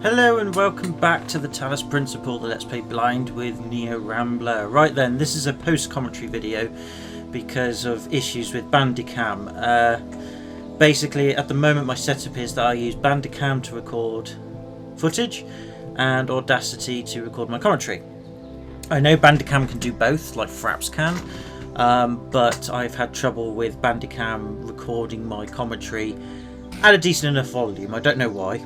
Hello and welcome back to the Talos Principle, the Let's Play Blind with Neo Rambler. Right then, this is a post-commentary video because of issues with Bandicam. Basically, at the moment my setup is that I use Bandicam to record footage and Audacity to record my commentary. I know Bandicam can do both, like Fraps can, but I've had trouble with Bandicam recording my commentary at a decent enough volume. I don't know why.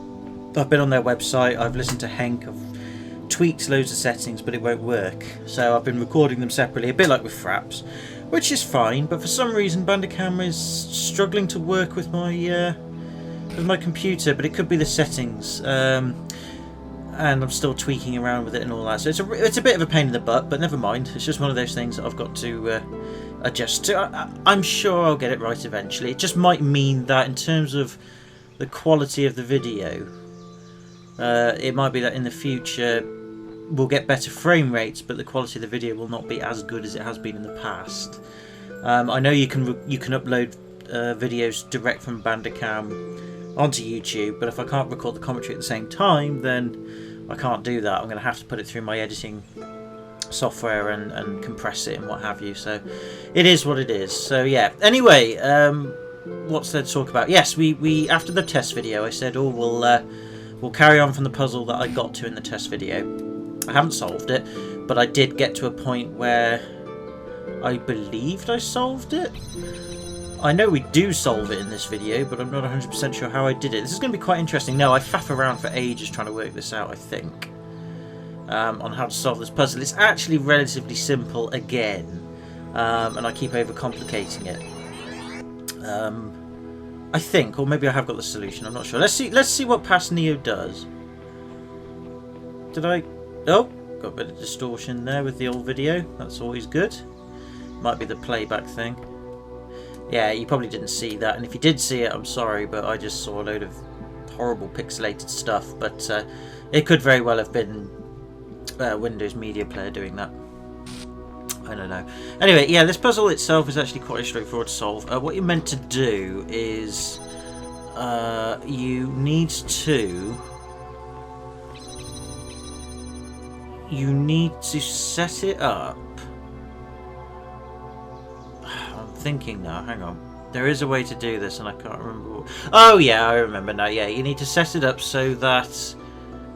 I've been on their website, I've listened to Henk, I've tweaked loads of settings, but it won't work. So I've been recording them separately, a bit like with Fraps, which is fine, but for some reason Bandicam is struggling to work with my computer, but it could be the settings. And I'm still tweaking around with it and all that, so it's a bit of a pain in the butt, but never mind. It's just one of those things that I've got to adjust to. I'm sure I'll get it right eventually. It just might mean that in terms of the quality of the video, it might be that in the future we'll get better frame rates, but the quality of the video will not be as good as it has been in the past. I know you can upload videos direct from Bandicam onto YouTube, but if I can't record the commentary at the same time, then I can't do that. I'm going to have to put it through my editing software and compress it and what have you. So it is what it is. So yeah. Anyway, what's there to talk about? Yes, we after the test video, I said, oh, we'll carry on from the puzzle that I got to in the test video. I haven't solved it, but I did get to a point where I believed I solved it. I know we do solve it in this video, but I'm not 100% sure how I did it. This is going to be quite interesting. No, I faff around for ages trying to work this out, I think, on how to solve this puzzle. It's actually relatively simple again, and I keep overcomplicating it. I think, or maybe I have got the solution. I'm not sure. Let's see what past Neo does. Did I? Oh, got a bit of distortion there with the old video. That's always good. Might be the playback thing. Yeah, you probably didn't see that, and if you did see it, I'm sorry, but I just saw a load of horrible pixelated stuff. But it could very well have been Windows Media Player doing that. I don't know. Anyway, yeah, this puzzle itself is actually quite straightforward to solve. What you're meant to do is you need to set it up. I'm thinking now, hang on. There is a way to do this and I can't remember. Oh yeah, I remember now. Yeah, you need to set it up so that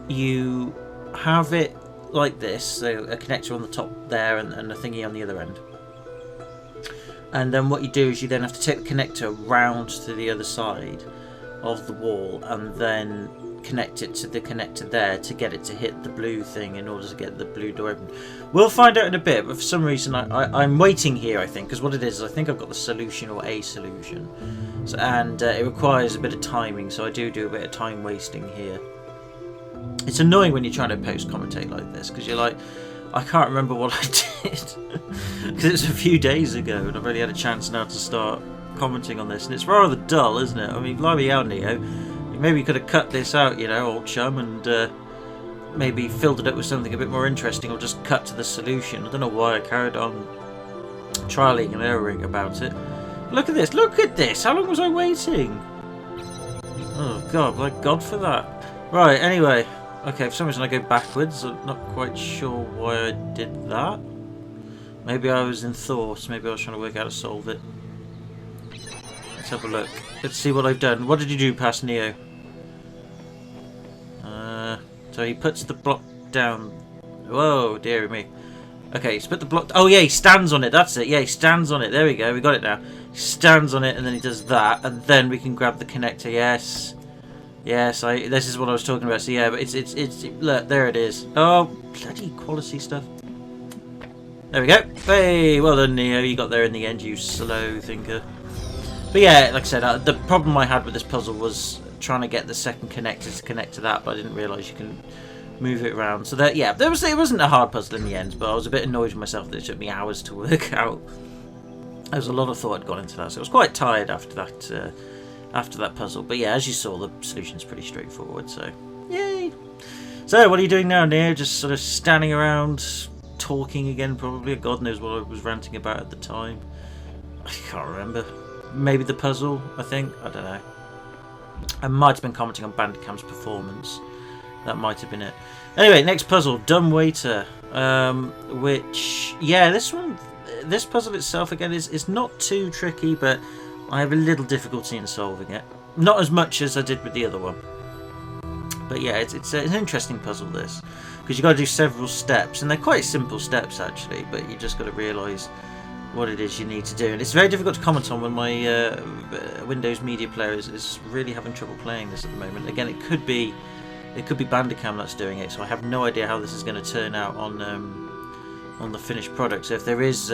you have it like this, so a connector on the top there and a thingy on the other end. And then what you do is you then have to take the connector round to the other side of the wall and then connect it to the connector there to get it to hit the blue thing in order to get the blue door open. We'll find out in a bit, but for some reason I'm waiting here, I think, because what it is I think I've got the solution or a solution. So, and it requires a bit of timing, so I do a bit of time wasting here. It's annoying when you're trying to post-commentate like this, because you're like, I can't remember what I did, because it's a few days ago, and I've already had a chance now to start commenting on this, and it's rather dull, isn't it? I mean, blimey hell, Neo, maybe you could have cut this out, you know, old chum, and maybe filled it up with something a bit more interesting, or just cut to the solution. I don't know why I carried on trialing and erroring about it. Look at this, how long was I waiting? Oh god, thank God for that. Right, anyway. Okay, for some reason I go backwards. I'm not quite sure why I did that. Maybe I was in thought. Maybe I was trying to work out how to solve it. Let's have a look. Let's see what I've done. What did you do past Neo? So he puts the block down. Whoa, dearie me. Okay, he's put the block... Oh yeah, he stands on it. That's it. Yeah, he stands on it. There we go. We got it now. He stands on it and then he does that. And then we can grab the connector. Yes. Yes, this is what I was talking about. So yeah, but it's look, there it is. Oh, bloody quality stuff. There we go. Hey, well done, Neo. You got there in the end, you slow thinker. But yeah, like I said, the problem I had with this puzzle was trying to get the second connector to connect to that, but I didn't realise you can move it around. So that, yeah, it wasn't a hard puzzle in the end, but I was a bit annoyed with myself that it took me hours to work out. There was a lot of thought had gone into that, so I was quite tired after that puzzle. But yeah, as you saw, the solution's pretty straightforward, so yay. So what are you doing now, Neo? Just sort of standing around talking again, probably? God knows what I was ranting about at the time. I can't remember. Maybe the puzzle, I think. I don't know. I might have been commenting on Bandicam's performance That might have been it. Anyway, next puzzle, Dumb Waiter. Which, yeah, this puzzle itself again is not too tricky, but I have a little difficulty in solving it. Not as much as I did with the other one. But yeah, it's an interesting puzzle, this, because you've got to do several steps, and they're quite simple steps actually, but you just got to realise what it is you need to do. And it's very difficult to comment on when my Windows Media Player is really having trouble playing this at the moment. Again, it could be Bandicam that's doing it, so I have no idea how this is going to turn out on the finished product. So if there is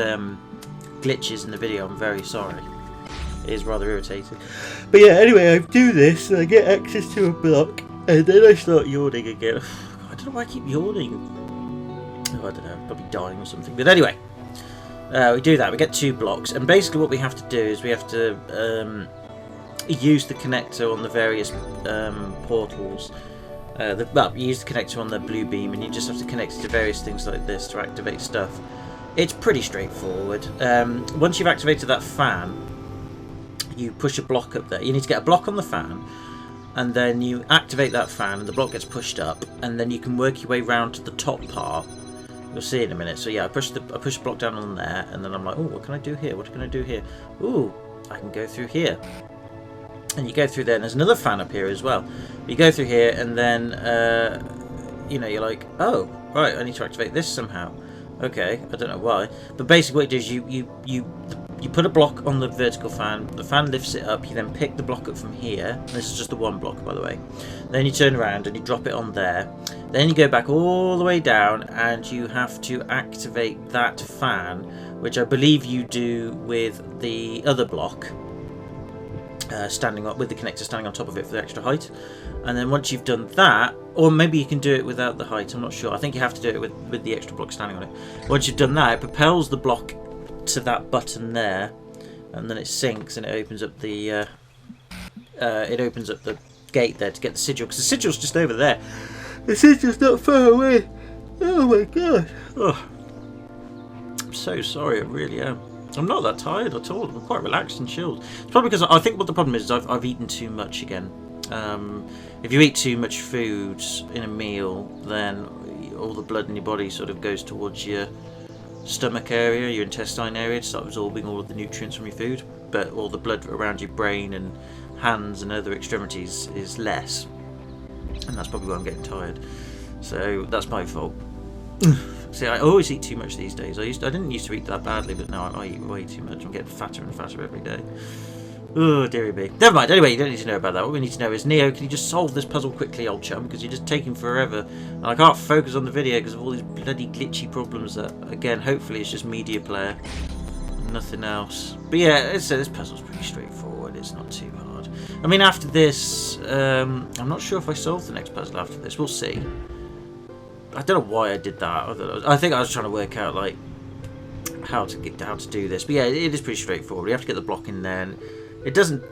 glitches in the video, I'm very sorry. It is rather irritating. But yeah, anyway, I do this, and I get access to a block, and then I start yawning again. I don't know why I keep yawning. Oh, I don't know, I'm probably dying or something. But anyway, we do that. We get 2 blocks, and basically what we have to do is we have to use the connector on the various portals. Well, you use the connector on the blue beam, and you just have to connect it to various things like this to activate stuff. It's pretty straightforward. Once you've activated that fan, you push a block up there. You need to get a block on the fan, and then you activate that fan, and the block gets pushed up, and then you can work your way round to the top part. You'll see in a minute. So yeah, I push a block down on there, and then I'm like, oh, what can I do here? What can I do here? Ooh, I can go through here. And you go through there, and there's another fan up here as well. You go through here, and then you know, you're like, oh, right, I need to activate this somehow. Okay, I don't know why, but basically what you do is you put a block on the vertical fan. The fan lifts it up. You then pick the block up from here. This is just the one block, by the way. Then you turn around and you drop it on there. Then you go back all the way down, and you have to activate that fan, which I believe you do with the other block. Standing up with the connector standing on top of it for the extra height, and then once you've done that, or maybe you can do it without the height, I'm not sure. I think you have to do it with the extra block standing on it. Once you've done that, it propels the block to that button there, and then it syncs, and it opens up the gate there to get the sigil, because the sigil's just over there. The sigil's not far away. Oh my god. Oh, I'm so sorry, I really am. I'm not that tired at all. I'm quite relaxed and chilled. It's probably because I think what the problem is I've eaten too much again. If you eat too much food in a meal, then all the blood in your body sort of goes towards your stomach area, your intestine area, to start absorbing all of the nutrients from your food. But all the blood around your brain and hands and other extremities is less, and that's probably why I'm getting tired. So that's my fault. See, I always eat too much these days. I didn't used to eat that badly, but now I eat way too much. I'm getting fatter and fatter every day. Oh, dearie me. Never mind. Anyway, you don't need to know about that. What we need to know is, Neo, can you just solve this puzzle quickly, old chum? Because you're just taking forever. And I can't focus on the video because of all these bloody glitchy problems that, again, hopefully it's just Media Player. Nothing else. But yeah, this puzzle's pretty straightforward. It's not too hard. I mean, after this, I'm not sure if I solve the next puzzle after this. We'll see. I don't know why I did that. I think I was trying to work out like how to do this. But yeah, it is pretty straightforward. You have to get the block in there, and it doesn't.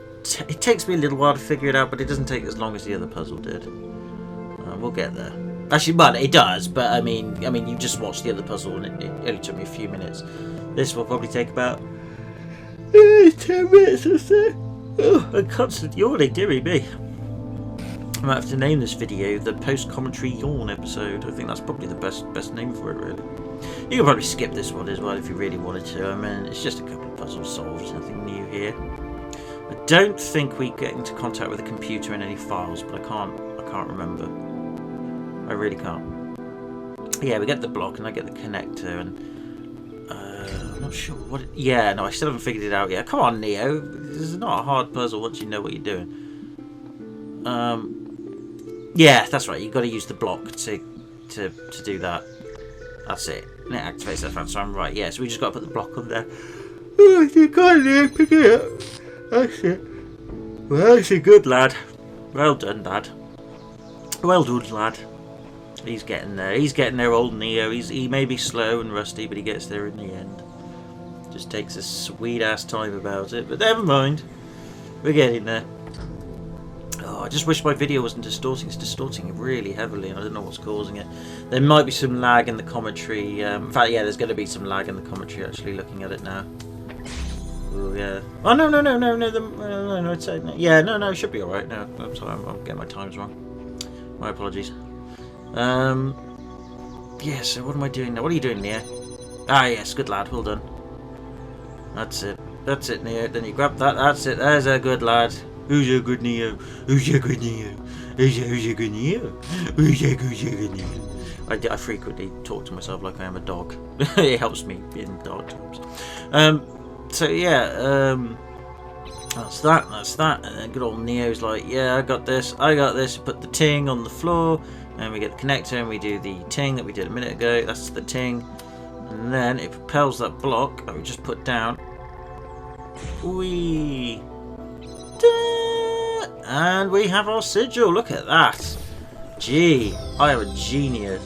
It takes me a little while to figure it out, but it doesn't take as long as the other puzzle did. We'll get there. Actually, well, it does. But I mean, you just watched the other puzzle, and it only took me a few minutes. This will probably take about 10 minutes or so. Oh, I'm constantly yawning, dearie me. I might have to name this video the post-commentary yawn episode. I think that's probably the best name for it, really. You can probably skip this one as well if you really wanted to. I mean, it's just a couple of puzzles solved, nothing new here. I don't think we get into contact with the computer in any files, but I can't remember. I really can't. Yeah, we get the block and I get the connector, and I'm not sure what it... Yeah, no, I still haven't figured it out yet. Come on, Neo. This is not a hard puzzle once you know what you're doing. Yeah, that's right. You've got to use the block to do that. That's it. And it activates that fan, so I'm right. Yeah, so we just got to put the block on there. Oh, you got it. Pick it up. That's it. Well, that's a good lad. Well done, lad. Well done, lad. He's getting there. He's getting there, old Neo. He may be slow and rusty, but he gets there in the end. Just takes a sweet-ass time about it, but never mind. We're getting there. Oh, I just wish my video wasn't distorting. It's distorting really heavily, and I don't know what's causing it. There might be some lag in the commentary. In fact, yeah, there's going to be some lag in the commentary, actually, looking at it now. Oh, yeah. Oh, no, it's... yeah, no, it should be alright now. I'm sorry, I'm getting my times wrong. My apologies. Yeah, so what am I doing now? What are you doing, Neo? Ah, yes, good lad, well done. That's it. That's it, Neo. Then you grab that. That's it. There's a good lad. Who's your good Neo? Who's your good Neo? Who's your good Neo? Who's your good Neo? I frequently talk to myself like I am a dog. It helps me in dark times. So yeah, that's that. That's that. And then good old Neo's like, yeah, I got this. I got this. Put the ting on the floor, and we get the connector, and we do the ting that we did a minute ago. That's the ting. And then it propels that block that we just put down. Whee! And we have our sigil. Look at that. Gee, I am a genius.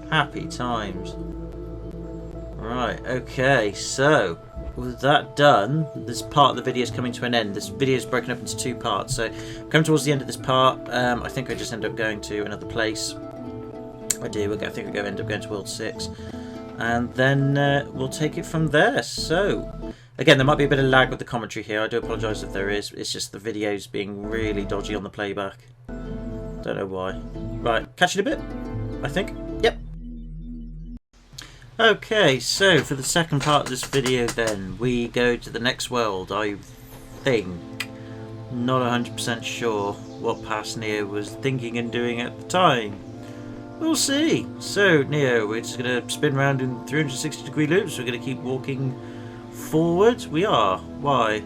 Happy times. Right, okay, so with that done, this part of the video is coming to an end. This video is broken up into two parts. So, come towards the end of this part. I think I just end up going to another place. I do. I think we end up going to World 6. And then we'll take it from there. So, again, there might be a bit of lag with the commentary here. I do apologise if there is. It's just the video's being really dodgy on the playback. Don't know why. Right, catch you in a bit, I think. Yep. Okay, so for the second part of this video then, we go to the next world, I think. Not 100% sure what past Neo was thinking and doing at the time. We'll see. So, Neo, we're just going to spin around in 360-degree loops. We're going to keep walking forward. We are. Why?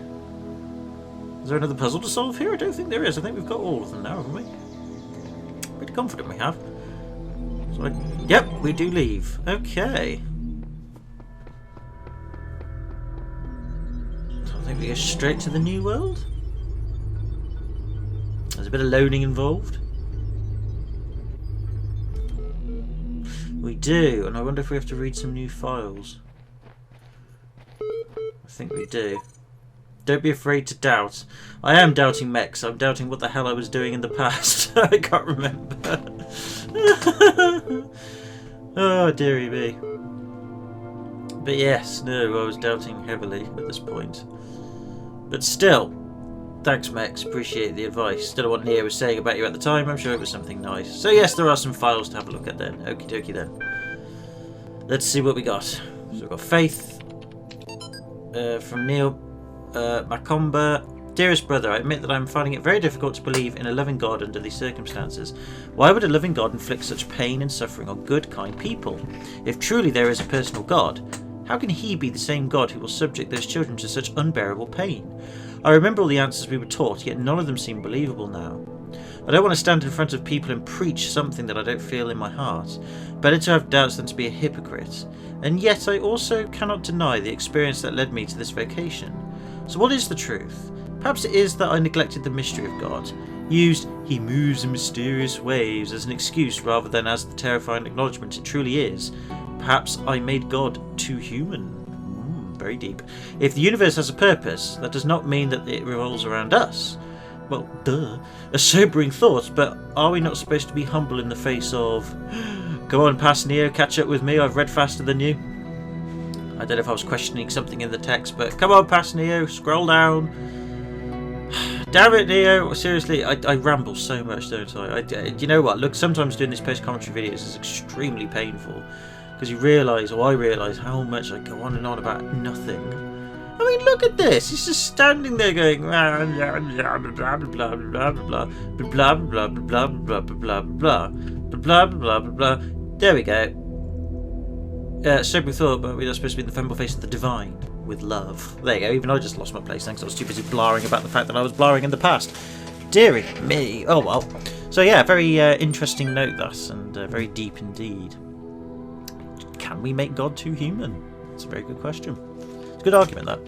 Is there another puzzle to solve here? I don't think there is. I think we've got all of them now, haven't we? Pretty confident we have. So yep, we do leave. Okay. So I think we go straight to the new world. There's a bit of loading involved. We do, and I wonder if we have to read some new files. I think we do. Don't be afraid to doubt. I am doubting mechs. I'm doubting what the hell I was doing in the past. I can't remember. Oh, dearie me. But yes, no, I was doubting heavily at this point. But still, thanks mechs. Appreciate the advice. Don't know what Neo was saying about you at the time. I'm sure it was something nice. So yes, there are some files to have a look at then. Okie dokie then. Let's see what we got. So we've got Faith from Neil. Macomber, dearest brother, I admit that I'm finding it very difficult to believe in a loving God under these circumstances. Why would a loving God inflict such pain and suffering on good, kind people? If truly there is a personal God, how can he be the same God who will subject those children to such unbearable pain? I remember all the answers we were taught, yet none of them seem believable now. I don't want to stand in front of people and preach something that I don't feel in my heart. Better to have doubts than to be a hypocrite. And yet I also cannot deny the experience that led me to this vocation. So what is the truth? Perhaps it is that I neglected the mystery of God, used "he moves in mysterious ways" as an excuse rather than as the terrifying acknowledgement it truly is. Perhaps I made God too human. Very deep. If the universe has a purpose, that does not mean that it revolves around us. Well, duh. A sobering thought, but are we not supposed to be humble in the face of "Come on, past Neo, catch up with me, I've read faster than you"? I don't know if I was questioning something in the text, but come on, past Neo, scroll down. Damn it, Neo! Seriously, I ramble so much, don't I? You know what? Look, sometimes doing these post-commentary videos is extremely painful because you realise, or I realise, how much I go on and on about nothing. I mean, look at this. He's just standing there going blah blah blah blah blah blah blah blah blah blah blah blah blah blah blah blah. There we go. Sobering thought, but we're not supposed to be in the feminine face of the divine with love. There you go. Even I just lost my place thanks. I was too busy blaring about the fact that I was blaring in the past. Dearie me. Oh well. So yeah, very interesting note that, and very deep indeed. Can we make God too human? It's a very good question. It's a good argument, that.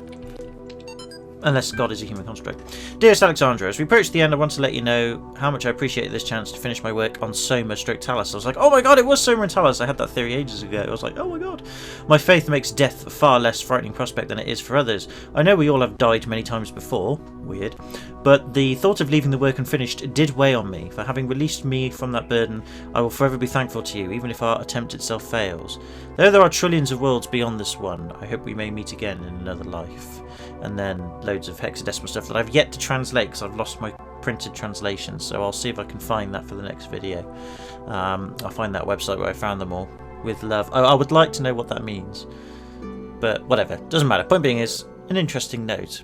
Unless God is a human construct. Dearest Alexandra, as we approach the end, I want to let you know how much I appreciate this chance to finish my work on Soma / Talos. I was like, oh my god, it was Soma and Talos. I had that theory ages ago. I was like, oh my god. My faith makes death a far less frightening prospect than it is for others. I know we all have died many times before. Weird. But the thought of leaving the work unfinished did weigh on me. For having released me from that burden, I will forever be thankful to you, even if our attempt itself fails. Though there are trillions of worlds beyond this one, I hope we may meet again in another life. And then loads of hexadecimal stuff that I've yet to translate because I've lost my printed translations, so I'll see if I can find that for the next video. I'll find that website where I found them all. With love. Oh, I would like to know what that means. But whatever, doesn't matter. Point being is an interesting note.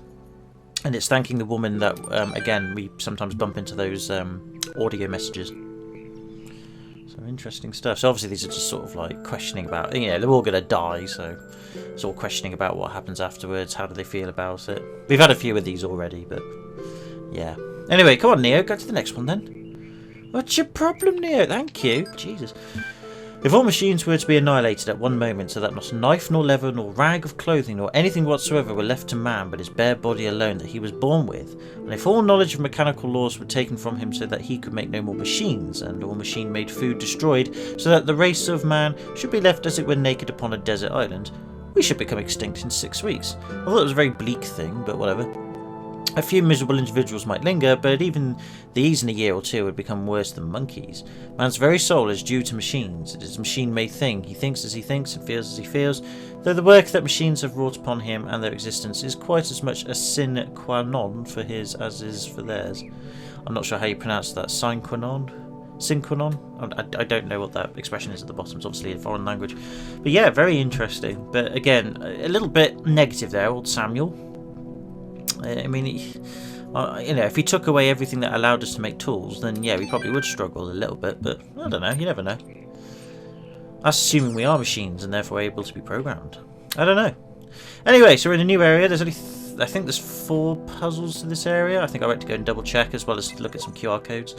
And it's thanking the woman that, again, we sometimes bump into those audio messages. So interesting stuff. So obviously these are just sort of like questioning about, they're all going to die, so it's all questioning about what happens afterwards, how do they feel about it. We've had a few of these already, but yeah. Anyway, come on, Neo, go to the next one then. What's your problem, Neo? Thank you. Jesus. If all machines were to be annihilated at one moment, so that not a knife, nor lever, nor rag of clothing, nor anything whatsoever were left to man but his bare body alone that he was born with, and if all knowledge of mechanical laws were taken from him so that he could make no more machines, and all machine-made food destroyed, so that the race of man should be left as it were naked upon a desert island, we should become extinct in 6 weeks. I thought it was a very bleak thing, but whatever. A few miserable individuals might linger, but even these in a year or two would become worse than monkeys. Man's very soul is due to machines. It is a machine-made thing. He thinks as he thinks and feels as he feels, though the work that machines have wrought upon him and their existence is quite as much a sine qua non for his as is for theirs. I'm not sure how you pronounce that. Sine qua non? Sine qua non? I don't know what that expression is at the bottom. It's obviously a foreign language. But yeah, very interesting. But again, a little bit negative there, old Samuel. I mean, if he took away everything that allowed us to make tools, then yeah, we probably would struggle a little bit, but I don't know, you never know. That's assuming we are machines and therefore able to be programmed. I don't know. Anyway, so we're in a new area. There's only, I think there's 4 puzzles to this area. I think I went to go and double check as well as look at some QR codes.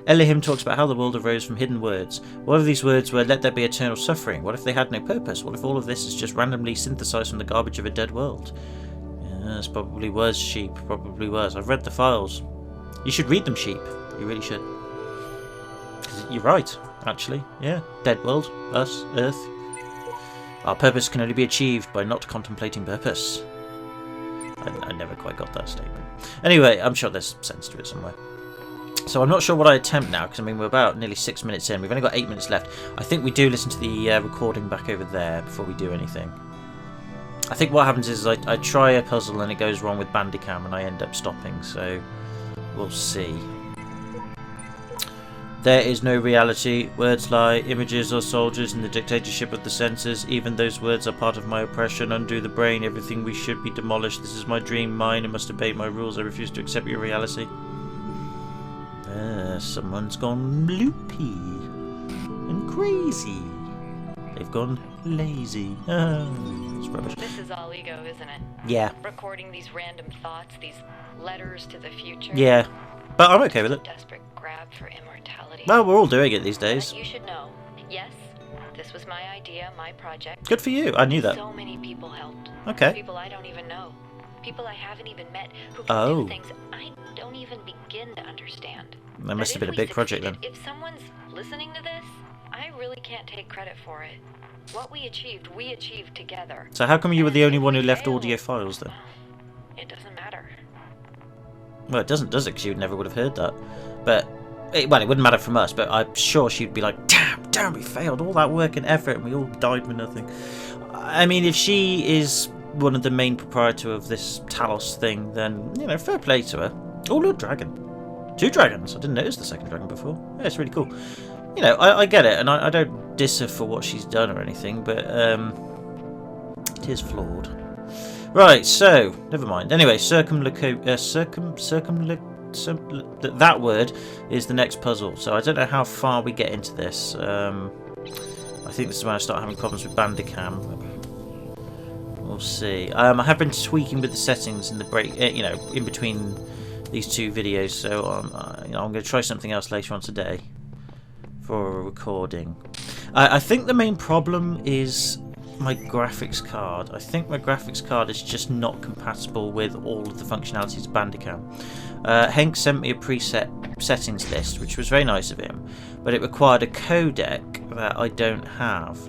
Elohim talks about how the world arose from hidden words. What if these words were, let there be eternal suffering? What if they had no purpose? What if all of this is just randomly synthesized from the garbage of a dead world? Yes, probably was, sheep. Probably was. I've read the files. You should read them, sheep. You really should. 'Cause you're right, actually. Yeah. Dead world. Us. Earth. Our purpose can only be achieved by not contemplating purpose. I never quite got that statement. Anyway, I'm sure there's sense to it somewhere. So I'm not sure what I attempt now, because I mean we're about nearly 6 minutes in. We've only got 8 minutes left. I think we do listen to the recording back over there before we do anything. I think what happens is I try a puzzle and it goes wrong with Bandicam and I end up stopping, so we'll see. There is no reality. Words lie. Images are soldiers in the dictatorship of the senses. Even those words are part of my oppression. Undo the brain. Everything we should be demolished. This is my dream. Mine. It must obey my rules. I refuse to accept your reality. Someone's gone loopy and crazy. They've gone lazy. It's rubbish. This is all ego, isn't it? Yeah. Recording these random thoughts, these letters to the future. Yeah, but I'm okay with it. Desperate grab for immortality. Well, we're all doing it these days. But you should know. Yes, this was my idea, my project. Good for you. I knew that. So many people helped. Okay. People I don't even know. People I haven't even met who can do things I don't even begin to understand. That must have been a big project then. If someone's listening to this, I really can't take credit for it. What we achieved together. So how come you were the only one who left audio files then? It doesn't matter. Well, it doesn't, does it? Because you never would have heard that. But, it wouldn't matter from us, but I'm sure she'd be like, damn, we failed. All that work and effort and we all died for nothing. I mean, if she is one of the main proprietor of this Talos thing, then, fair play to her. Oh, look, dragon. 2 dragons. I didn't notice the second dragon before. Yeah, it's really cool. I get it, and I don't diss her for what she's done or anything, but it is flawed. Right, so never mind. Anyway, that word is the next puzzle. So I don't know how far we get into this. I think this is when I start having problems with Bandicam. We'll see. I have been tweaking with the settings in the break, in between these 2 videos. So I'm going to try something else later on today for a recording. I think the main problem is my graphics card. I think my graphics card is just not compatible with all of the functionalities of Bandicam. Henk sent me a preset settings list, which was very nice of him, but it required a codec that I don't have,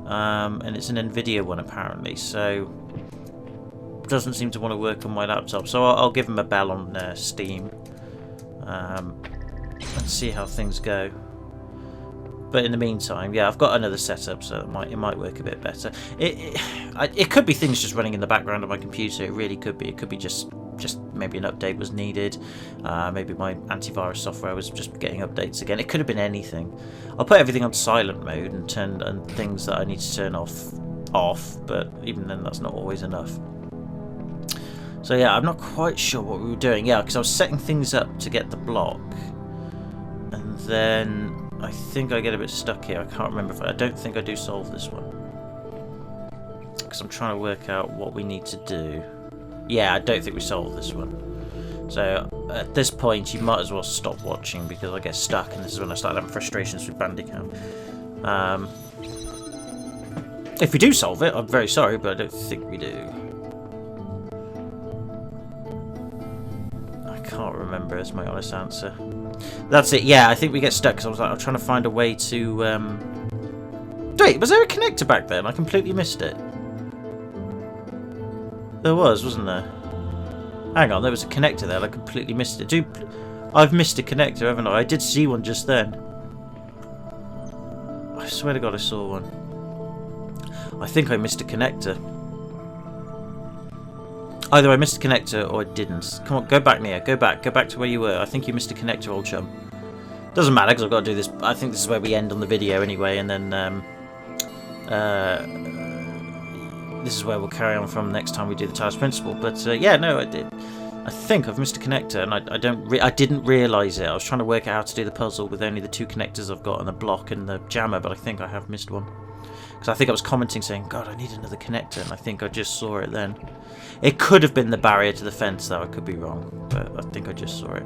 and it's an NVIDIA one apparently, so it doesn't seem to want to work on my laptop. So I'll give him a bell on Steam and see how things go. But in the meantime, yeah, I've got another setup, so it might work a bit better. It could be things just running in the background of my computer. It really could be. It could be just maybe an update was needed. Maybe my antivirus software was just getting updates again. It could have been anything. I'll put everything on silent mode and things that I need to turn off, but even then that's not always enough. So yeah, I'm not quite sure what we were doing. Yeah, because I was setting things up to get the block, and then I think I get a bit stuck here. I can't remember I don't think I do solve this one, because I'm trying to work out what we need to do. Yeah, I don't think we solved this one. So at this point you might as well stop watching, because I get stuck, and this is when I start having frustrations with Bandicam. If we do solve it, I'm very sorry, but I don't think we do. I can't remember is my honest answer. That's it, yeah, I think we get stuck because I'm trying to find a way to... Wait, was there a connector back then? I completely missed it. There was, wasn't there? Hang on, there was a connector there, I completely missed it. I've missed a connector, haven't I? I did see one just then. I swear to God I saw one. I think I missed a connector. Either I missed a connector or I didn't. Come on, go back, Neo. Go back to where you were. I think you missed a connector, old chum. Doesn't matter, because I've got to do this. I think this is where we end on the video anyway, and then this is where we'll carry on from next time we do the Talos Principle. But yeah, no, I did. I think I've missed a connector, and I didn't realise it. I was trying to work out how to do the puzzle with only the 2 connectors I've got and the block and the jammer, but I think I have missed one. Because I think I was commenting saying, God, I need another connector, and I think I just saw it then. It could have been the barrier to the fence, though. I could be wrong, but I think I just saw it.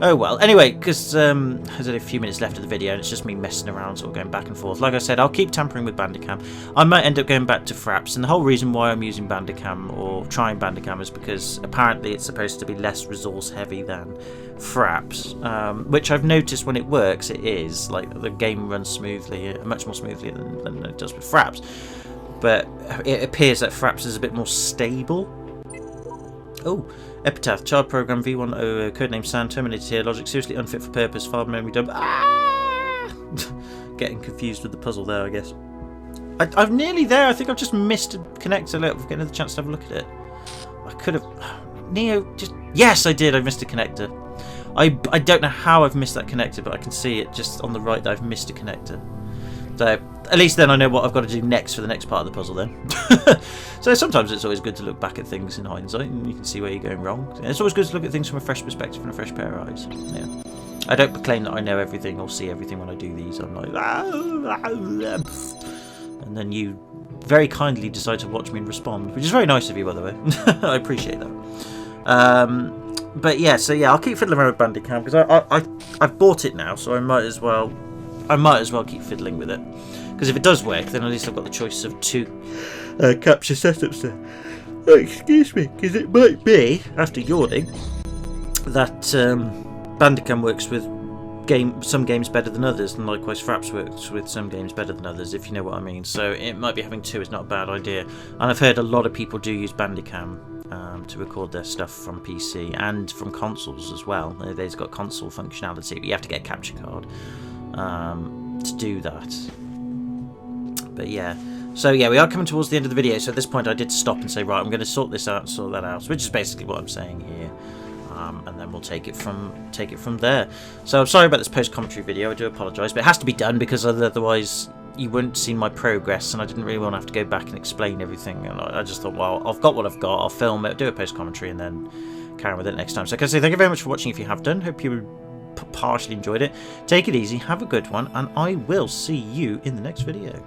Oh well. Anyway, because there's only a few minutes left of the video, and it's just me messing around, sort of going back and forth. Like I said, I'll keep tampering with Bandicam. I might end up going back to Fraps, and the whole reason why I'm using Bandicam, or trying Bandicam, is because apparently it's supposed to be less resource heavy than Fraps, which I've noticed when it works, it is. Like, the game runs smoothly, much more smoothly than it does with Fraps. But it appears that Fraps is a bit more stable. Oh, Epitaph, child program V10, codename Sand, terminated here, logic seriously unfit for purpose, file memory dump. Ah! Getting confused with the puzzle there, I guess. I'm nearly there. I think I've just missed a connector. Look, I've getting the chance to have a look at it. I could have... Neo, just... Yes, I did. I missed a connector. I don't know how I've missed that connector, but I can see it just on the right that I've missed a connector. So, at least then I know what I've got to do next for the next part of the puzzle then. So sometimes it's always good to look back at things in hindsight and you can see where you're going wrong. It's always good to look at things from a fresh perspective and a fresh pair of eyes. Yeah. I don't proclaim that I know everything or see everything when I do these. I'm like... And then you very kindly decide to watch me and respond, which is very nice of you, by the way. I appreciate that. But yeah, so yeah, I'll keep fiddling around with Bandicam because I've bought it now, so I might as well keep fiddling with it. Because if it does work, then at least I've got the choice of 2 capture setups there. Oh, excuse me, because it might be, after yawning, that Bandicam works with some games better than others, and likewise Fraps works with some games better than others, if you know what I mean. So it might be having 2 is not a bad idea. And I've heard a lot of people do use Bandicam to record their stuff from PC and from consoles as well. They've got console functionality, but you have to get a capture card to do that. But yeah, so yeah, we are coming towards the end of the video, so at this point I did stop and say, right, I'm going to sort this out and sort that out, which is basically what I'm saying here, and then we'll take it from there. So I'm sorry about this post-commentary video, I do apologise, but it has to be done because otherwise you wouldn't see my progress, and I didn't really want to have to go back and explain everything, and I just thought, well, I've got what I've got, I'll film it, do a post-commentary, and then carry on with it next time. So I can say thank you very much for watching if you have done, hope you partially enjoyed it. Take it easy, have a good one, and I will see you in the next video.